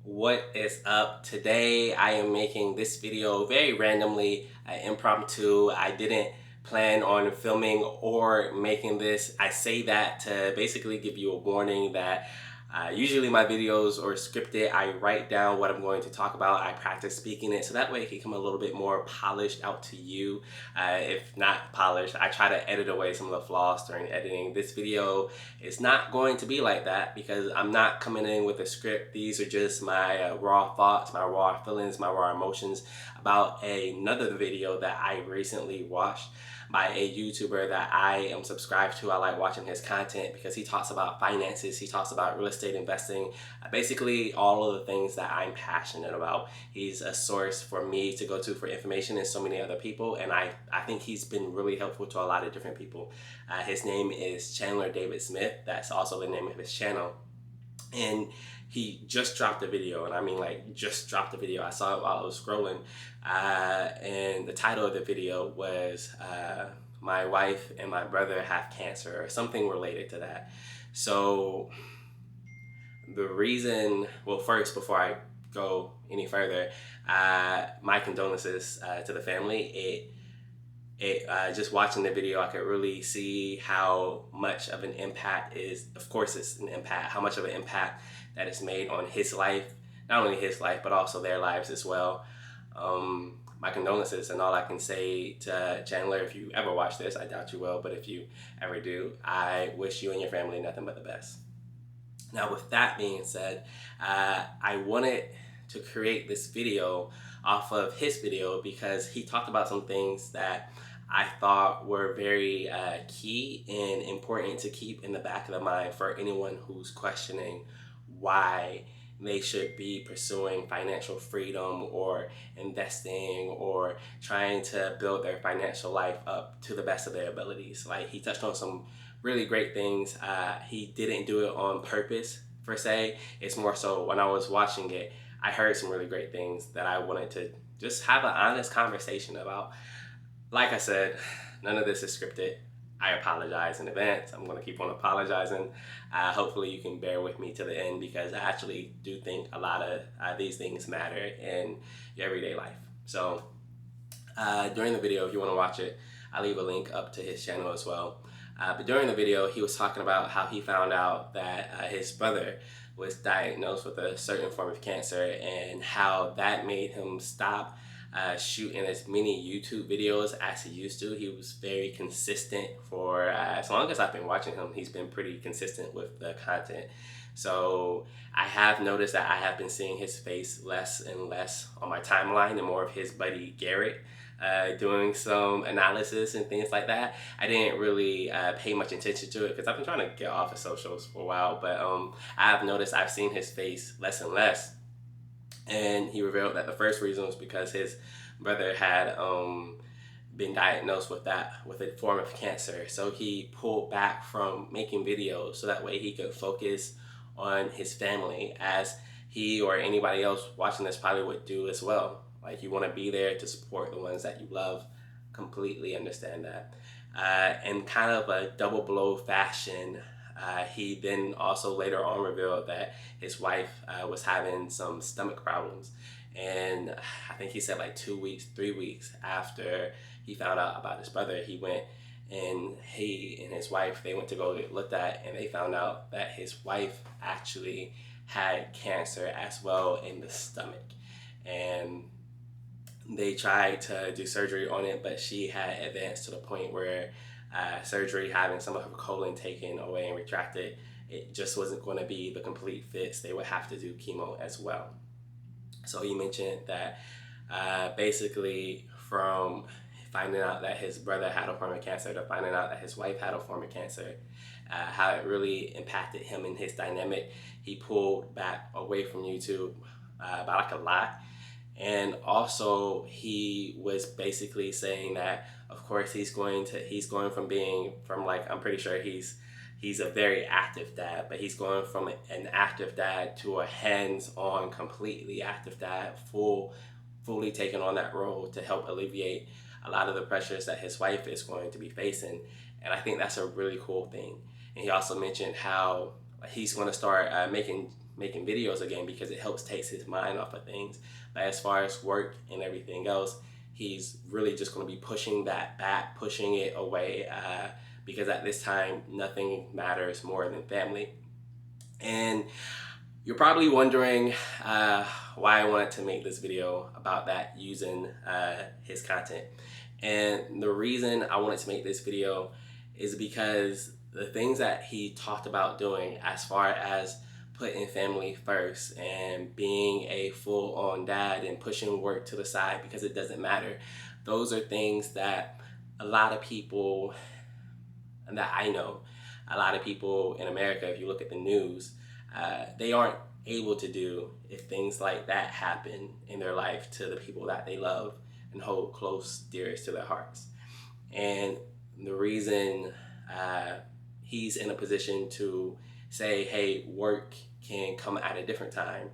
What is up? Today I am making this video very randomly, impromptu. I didn't plan on filming or making this. I say that to basically give you a warning that usually my videos are scripted. I write down what I'm going to talk about. I practice speaking it so that way it can come a little bit more polished out to you. If not polished, I try to edit away some of the flaws during editing. This video is not going to be like that because I'm not coming in with a script. These are just my raw thoughts, my raw feelings, my raw emotions about another video that I recently watched by a YouTuber that I am subscribed to. I like watching his content because he talks about finances, he talks about real estate investing, basically all of the things that I'm passionate about. He's a source for me to go to for information and so many other people, and I think he's been really helpful to a lot of different people. His name is Chandler Smith. That's also the name of his channel. And he just dropped a video, and I mean like just dropped a video. I saw it while I was scrolling, and the title of the video was "My Wife and My Brother Have Cancer" or something related to that. So the reason, well, first before I go any further, my condolences to the family. Just watching the video, I could really see how much of an impact is, of course it's an impact, how much of an impact that is made on his life, not only his life, but also their lives as well. My condolences, and all I can say to Chandler, if you ever watch this, I doubt you will, but if you ever do, I wish you and your family nothing but the best. Now, with that being said, I wanted to create this video off of his video because he talked about some things that I thought were very key and important to keep in the back of the mind for anyone who's questioning why they should be pursuing financial freedom or investing or trying to build their financial life up to the best of their abilities. Like, he touched on some really great things. He didn't do it on purpose per se. It's more so when I was watching it, I heard some really great things that I wanted to just have an honest conversation about. Like I said, none of this is scripted. I apologize in advance. I'm going to keep on apologizing. Hopefully you can bear with me to the end because I actually do think a lot of these things matter in your everyday life. So during the video, if you want to watch it, I'll leave a link up to his channel as well. But during the video, he was talking about how he found out that his brother was diagnosed with a certain form of cancer and how that made him stop shooting as many YouTube videos as he used to. He was very consistent for as long as I've been watching him. He's been pretty consistent with the content. So I have noticed that I have been seeing his face less and less on my timeline and more of his buddy Garrett doing some analysis and things like that. I didn't really pay much attention to it because I've been trying to get off of socials for a while, but I have noticed I've seen his face less and less. And he revealed that the first reason was because his brother had been diagnosed with a form of cancer. So he pulled back from making videos so that way he could focus on his family, as he or anybody else watching this probably would do as well. Like, you want to be there to support the ones that you love. Completely understand that. In kind of a double blow fashion, he then also later on revealed that his wife was having some stomach problems. And I think he said like 2 weeks, 3 weeks after he found out about his brother, he went and he and his wife, they went to go get looked at, and they found out that his wife actually had cancer as well in the stomach. And they tried to do surgery on it, but she had advanced to the point where surgery, having some of her colon taken away and retracted, it just wasn't going to be the complete fix. They would have to do chemo as well. So he mentioned that basically from finding out that his brother had a form of cancer to finding out that his wife had a form of cancer, how it really impacted him and his dynamic. He pulled back away from YouTube by like a lot. And also he was basically saying that of course he's going from being from, like, I'm pretty sure he's a very active dad, but he's going from an active dad to a hands-on completely active dad, fully taking on that role to help alleviate a lot of the pressures that his wife is going to be facing. And I think that's a really cool thing. And he also mentioned how he's going to start making making videos again because it helps takes his mind off of things. But as far as work and everything else, he's really just going to be pushing that back, pushing it away, because at this time, nothing matters more than family. And you're probably wondering why I wanted to make this video about that using his content. And the reason I wanted to make this video is because the things that he talked about doing as far as putting family first and being a full-on dad and pushing work to the side because it doesn't matter, those are things that a lot of people, and that I know, a lot of people in America, if you look at the news, they aren't able to do if things like that happen in their life to the people that they love and hold close, dearest to their hearts. And the reason he's in a position to say, hey, work can come at a different time,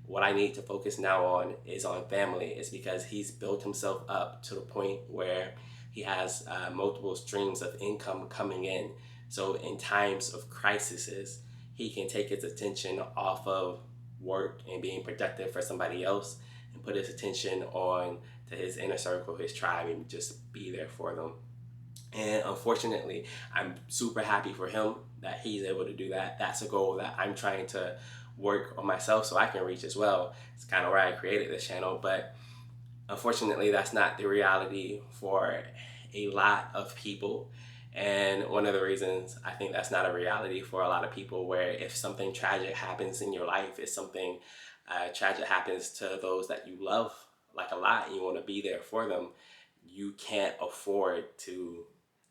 what I need to focus now on is on family, is because he's built himself up to the point where he has multiple streams of income coming in. So in times of crises, he can take his attention off of work and being productive for somebody else and put his attention on to his inner circle, his tribe, and just be there for them. And unfortunately, I'm super happy for him that he's able to do that. That's a goal that I'm trying to work on myself so I can reach as well. It's kind of why I created this channel, but unfortunately, that's not the reality for a lot of people. And one of the reasons I think that's not a reality for a lot of people, where if something tragic happens in your life, if something tragic happens to those that you love like a lot and you want to be there for them, you can't afford to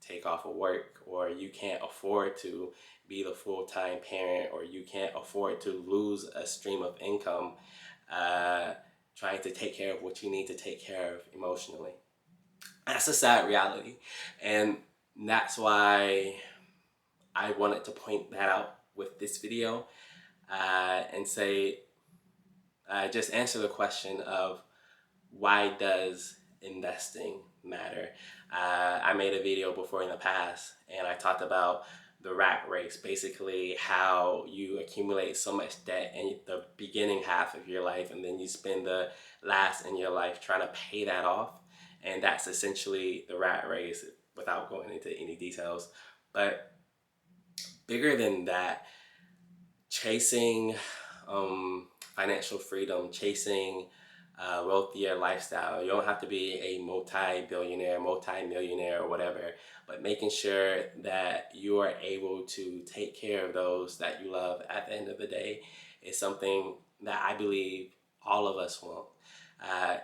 take off of work, or you can't afford to be the full-time parent, or you can't afford to lose a stream of income trying to take care of what you need to take care of emotionally. That's a sad reality. And that's why I wanted to point that out with this video and say, just answer the question of why does investing matter? I made a video before in the past and I talked about the rat race, basically how you accumulate so much debt in the beginning half of your life and then you spend the last in your life trying to pay that off. And that's essentially the rat race, without going into any details. But bigger than that, chasing financial freedom, chasing wealthier lifestyle. You don't have to be a multi-billionaire, multi-millionaire, or whatever, but making sure that you are able to take care of those that you love at the end of the day is something that I believe all of us want.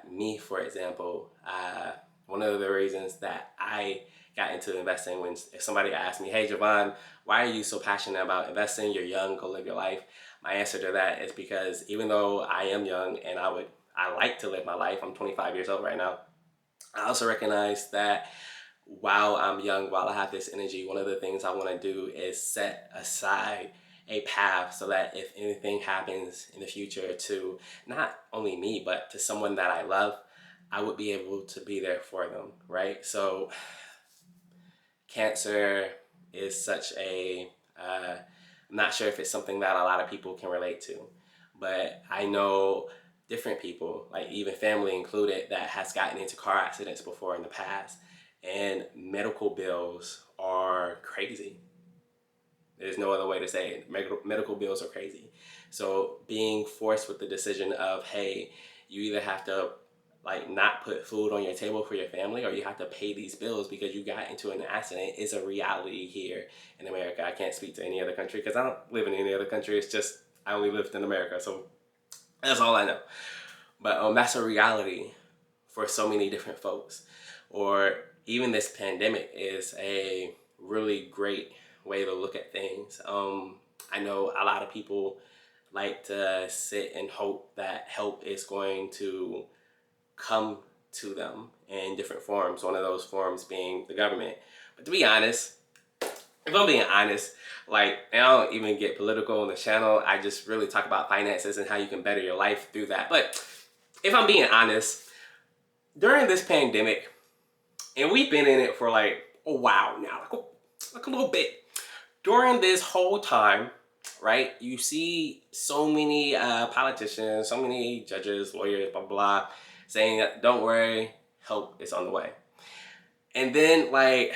Me, for example, one of the reasons that I got into investing, when if somebody asked me, hey Javon, why are you so passionate about investing? You're young, go live your life. My answer to that is because even though I am young and I like to live my life, I'm 25 years old right now, I also recognize that while I'm young, while I have this energy, one of the things I want to do is set aside a path so that if anything happens in the future to not only me, but to someone that I love, I would be able to be there for them, right? So cancer is such a, I'm not sure if it's something that a lot of people can relate to, but I know different people, like even family included, that has gotten into car accidents before in the past, and medical bills are crazy. There's no other way to say it. Medical bills are crazy. So being forced with the decision of, hey, you either have to like not put food on your table for your family, or you have to pay these bills because you got into an accident, is a reality here in America. I can't speak to any other country because I don't live in any other country. It's just I only lived in America, so that's all I know. But that's a reality for so many different folks. Or even this pandemic is a really great way to look at things. I know a lot of people like to sit and hope that help is going to come to them in different forms, one of those forms being the government. But to be honest, if I'm being honest, like, and I don't even get political on the channel, I just really talk about finances and how you can better your life through that. But if I'm being honest, during this pandemic, and we've been in it for like a while now, like a little bit, during this whole time, right? You see so many politicians, so many judges, lawyers, blah, blah, blah, saying that don't worry, help is on the way. And then like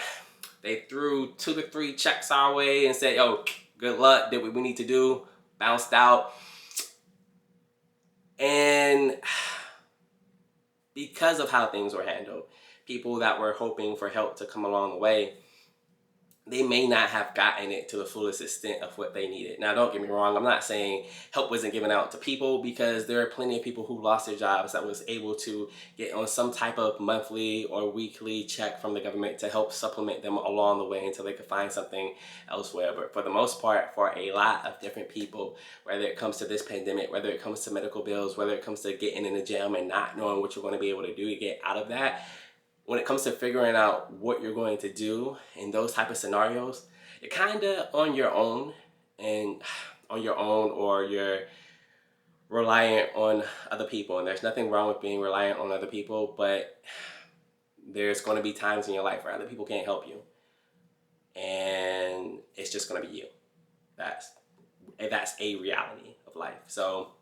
they threw 2 to 3 checks our way and said, yo, good luck, did what we need to do, bounced out. And because of how things were handled, people that were hoping for help to come along the way, they may not have gotten it to the fullest extent of what they needed. Now, don't get me wrong, I'm not saying help wasn't given out to people, because there are plenty of people who lost their jobs that was able to get on some type of monthly or weekly check from the government to help supplement them along the way until they could find something elsewhere. But for the most part, for a lot of different people, whether it comes to this pandemic, whether it comes to medical bills, whether it comes to getting in the gym and not knowing what you're going to be able to do to get out of that, when it comes to figuring out what you're going to do in those type of scenarios, you're kind of on your own, or you're reliant on other people. And there's nothing wrong with being reliant on other people, but there's going to be times in your life where other people can't help you, and it's just going to be you. That's a reality of life. So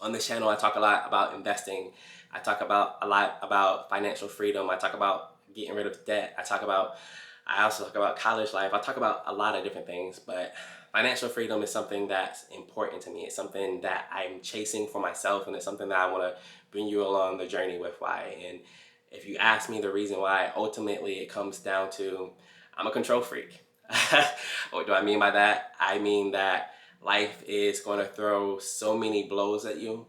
on this channel, I talk a lot about investing. I talk a lot about financial freedom. I talk about getting rid of debt. I also talk about college life. I talk about a lot of different things, but financial freedom is something that's important to me. It's something that I'm chasing for myself, and it's something that I want to bring you along the journey with why. And if you ask me the reason why, ultimately it comes down to I'm a control freak. What do I mean by that? I mean that life is going to throw so many blows at you,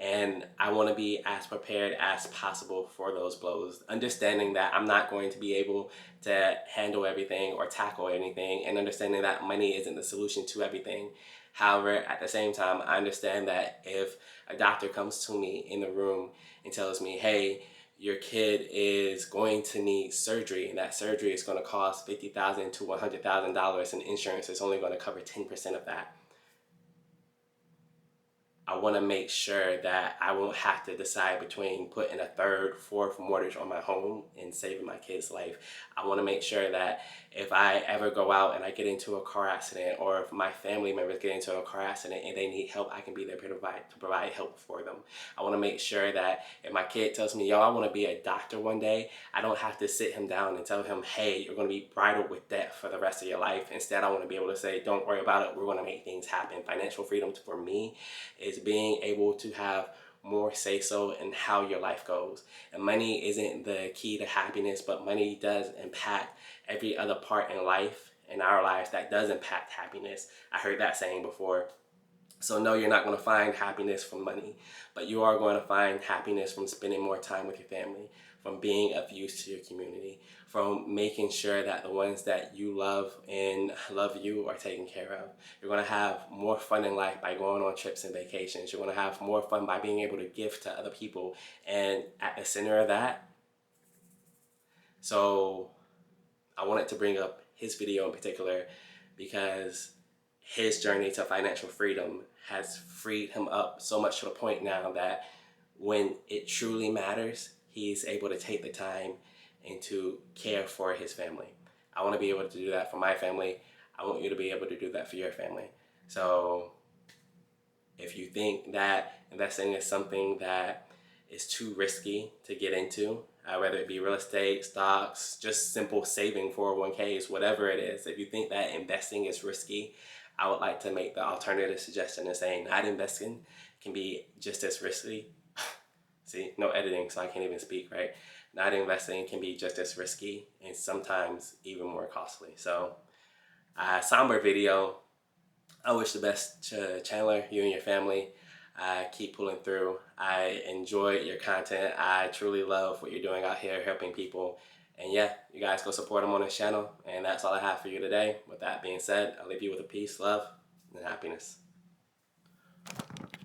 and I want to be as prepared as possible for those blows, understanding that I'm not going to be able to handle everything or tackle anything, and understanding that money isn't the solution to everything. However, at the same time, I understand that if a doctor comes to me in the room and tells me, hey, your kid is going to need surgery, and that surgery is going to cost $50,000 to $100,000, and insurance is only going to cover 10% of that, I want to make sure that I won't have to decide between putting a third, fourth mortgage on my home and saving my kid's life. I want to make sure that if I ever go out and I get into a car accident, or if my family members get into a car accident and they need help, I can be there to provide help for them. I want to make sure that if my kid tells me, yo, I want to be a doctor one day, I don't have to sit him down and tell him, hey, you're going to be bridled with debt for the rest of your life. Instead, I want to be able to say, don't worry about it. We're going to make things happen. Financial freedom for me is being able to have more say-so in how your life goes. And money isn't the key to happiness, but money does impact every other part in life, in our lives, that does impact happiness. I heard that saying before. So no, you're not going to find happiness from money, but you are going to find happiness from spending more time with your family, from being of use to your community, from making sure that the ones that you love and love you are taken care of. You're going to have more fun in life by going on trips and vacations. You're going to have more fun by being able to give to other people. And at the center of that, so I wanted to bring up his video in particular because his journey to financial freedom has freed him up so much to the point now that when it truly matters, he's able to take the time and to care for his family. I want to be able to do that for my family. I want you to be able to do that for your family. So if you think that investing is something that is too risky to get into, whether it be real estate, stocks, just simple saving, 401ks, whatever it is, if you think that investing is risky, I would like to make the alternative suggestion of saying not investing can be just as risky. See, no editing, so I can't even speak, right? Not investing can be just as risky and sometimes even more costly. So, somber video. I wish the best to Chandler, you and your family. Keep pulling through. I enjoy your content. I truly love what you're doing out here, helping people. And yeah, you guys go support him on his channel. And that's all I have for you today. With that being said, I'll leave you with a peace, love, and happiness.